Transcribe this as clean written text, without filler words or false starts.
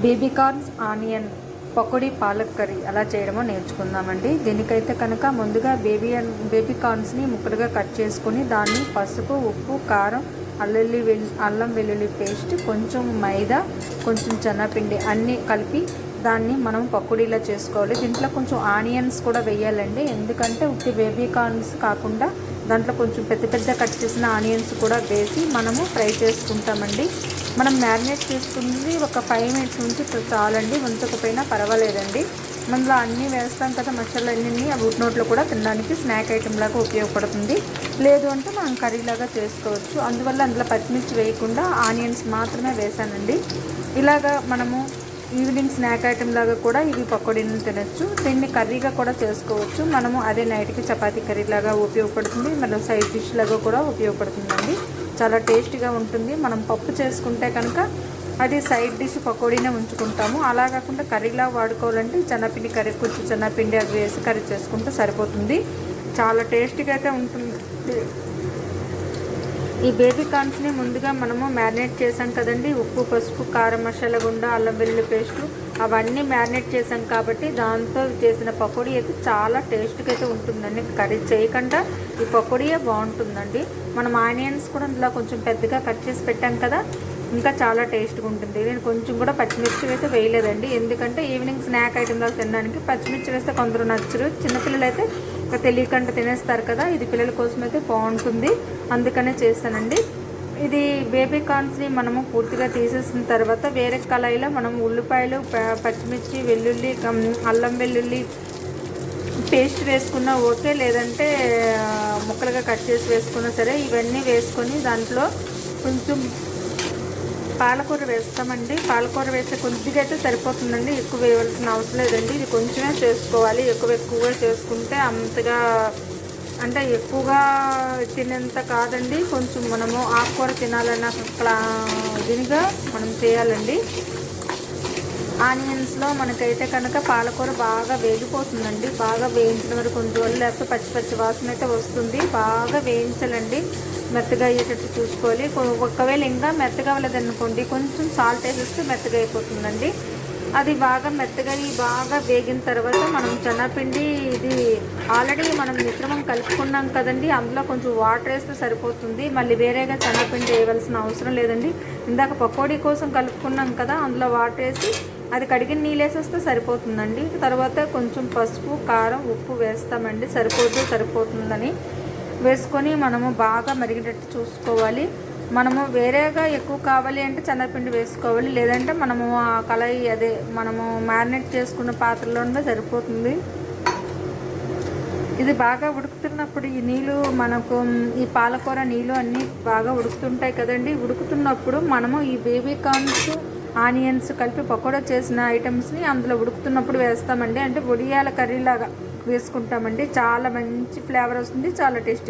Baby corns onion pakodi palak curry ఎలా చేయడమో నేర్చుకుందామండి. దీనికైతే కనుక ముందుగా బేబీ కార్న్స్ని ముక్కలుగా కట్ చేసుకుని దాన్ని పసుపు, ఉప్పు, కారం, అల్లం వెల్లుల్లి పేస్ట్, కొంచెం మైదా, కొంచెం శనగపిండి అన్నీ కలిపి దాన్ని మనం పకోడీలా చేసుకోవాలి. దీంట్లో కొంచెం ఆనియన్స్ కూడా వేయాలండి. ఎందుకంటే ఉత్తి బేబీ కార్న్స్ కాకుండా దాంట్లో కొంచెం పెద్ద పెద్ద కట్ చేసిన ఆనియన్స్ కూడా వేసి మనము ఫ్రై చేసుకుంటామండి. మనం మ్యారినేట్ చేసుకుంది ఒక 5 మినిట్స్ నుంచి చాలండి, వంచకపోయినా పర్వాలేదండి. మనలో అన్నీ వేస్తాం కదా, మసాలా అన్నీ అవి నోట్లో కూడా తినడానికి స్నాక్ ఐటెం లాగా ఉపయోగపడుతుంది. లేదు అంటే మనం కర్రీలాగా చేసుకోవచ్చు. అందువల్ల అందులో పచ్చిమిర్చి వేయకుండా ఆనియన్స్ మాత్రమే వేసానండి. ఇలాగా మనము ఈవినింగ్ స్నాక్ ఐటెం లాగా కూడా ఇవి పకోడీని తినచ్చు. దీన్ని కర్రీగా కూడా చేసుకోవచ్చు. మనము అదే నైట్కి చపాతీ కర్రీ లాగా ఉపయోగపడుతుంది, మనం సైడ్ డిష్ లాగా కూడా ఉపయోగపడుతుందండి. చాలా టేస్టీగా ఉంటుంది. మనం పప్పు చేసుకుంటే కనుక అది సైడ్ డిష్ పకోడీనే ఉంచుకుంటాము. అలా కాకుండా కర్రీలా వాడుకోవాలంటే శనగపిండి కర్రీ, కొంచెం శనగపిండి అవి వేసి కర్రీ చేసుకుంటే సరిపోతుంది. చాలా టేస్టీగా అయితే ఉంటుంది. ఈ బేబీ కార్న్స్ని ముందుగా మనము మ్యారినేట్ చేసాం కదండి. ఉప్పు, పసుపు, కారం, మసాలా గుండ, అల్లం వెల్లుల్లి పేస్టు అవన్నీ మ్యారినేట్ చేసాం కాబట్టి దాంతో చేసిన పకోడీ అయితే చాలా టేస్ట్గా అయితే ఉంటుందండి. కర్రీ చేయకుండా ఈ పకోడీయే బాగుంటుందండి. మనం ఆనియన్స్ కూడా అందులో కొంచెం పెద్దగా కట్ చేసి పెట్టాం కదా, ఇంకా చాలా టేస్ట్గా ఉంటుంది. నేను కొంచెం కూడా పచ్చిమిర్చి వేస్తే వేయలేదండి. ఎందుకంటే ఈవినింగ్ స్నాక్ ఐటెంలో తినడానికి పచ్చిమిర్చి వేస్తే కొందరు నచ్చరు. చిన్నపిల్లలు అయితే తెలియకుండా తినేస్తారు కదా, ఇది పిల్లల కోసం అయితే బాగుంటుంది, అందుకనే చేస్తానండి. ఇది బేబీ కార్న్స్ని మనము పూర్తిగా తీసేసిన తర్వాత వేరే కళాయిలో మనం ఉల్లిపాయలు, పచ్చిమిర్చి, వెల్లుల్లి, అల్లం వెల్లుల్లి పేస్ట్ వేసుకున్నా ఓకే, లేదంటే ముక్కలుగా కట్ చేసి వేసుకున్నా సరే. ఇవన్నీ వేసుకొని దాంట్లో కొంచెం పాలకూర వేస్తామండి. పాలకూర వేస్తే కొద్దిగా అయితే సరిపోతుందండి, ఎక్కువ వేయవలసిన అవసరం లేదండి. ఇది కొంచెమే చేసుకోవాలి. ఎక్కువగా చేసుకుంటే అంతగా అంటే ఎక్కువగా తినేంత కాదండి. కొంచెం మనము ఆకుకూర తినాలన్న దీనిగా మనం చేయాలండి. ఆనియన్స్లో మనకైతే కనుక పాలకూర బాగా వేగిపోతుందండి. బాగా వేయించిన వరకు కొంచెం, లేకపోతే పచ్చి వాసన అయితే వస్తుంది. బాగా వేయించాలండి, మెత్తగా అయ్యేటట్టు చూసుకోవాలి. ఒకవేళ ఇంకా మెత్తగా అవ్వలేదనుకోండి కొంచెం సాల్ట్ వేసేస్తే మెత్తగా అయిపోతుందండి. అది బాగా మెత్తగా బాగా వేగిన తర్వాత మనం శనగపిండి, ఇది ఆల్రెడీ మనం మిశ్రమం కలుపుకున్నాం కదండి, అందులో కొంచెం వాటర్ వేస్తే సరిపోతుంది. మళ్ళీ వేరేగా శనగపిండి వేయవలసిన అవసరం లేదండి. ఇందాక పకోడీ కోసం కలుపుకున్నాం కదా, అందులో వాటర్ వేసి అది కడిగిన నీళ్ళు వేసేస్తే సరిపోతుందండి. తర్వాత కొంచెం పసుపు, కారం, ఉప్పు వేస్తామండి. సరిపోతుందని వేసుకొని మనము బాగా మరిగేటట్టు చూసుకోవాలి. మనము వేరేగా ఎక్కువ కావాలి అంటే శనగపిండి వేసుకోవాలి, లేదంటే మనము ఆ కళాయి అదే మనము మ్యారినేట్ చేసుకున్న పాత్రలోనే సరిపోతుంది. ఇది బాగా ఉడుకుతున్నప్పుడు ఈ నీళ్ళు మనకు ఈ పాలకూర నీళ్ళు అన్నీ బాగా ఉడుకుతుంటాయి కదండి. ఉడుకుతున్నప్పుడు మనము ఈ బేబీ కార్న్స్, ఆనియన్స్ కలిపి పకోడా చేసిన ఐటమ్స్ని అందులో ఉడుకుతున్నప్పుడు వేస్తామండి. అంటే వడియాల కర్రీలాగా వేసుకుంటామండి. చాలా మంచి ఫ్లేవర్ వస్తుంది, చాలా టేస్టీ.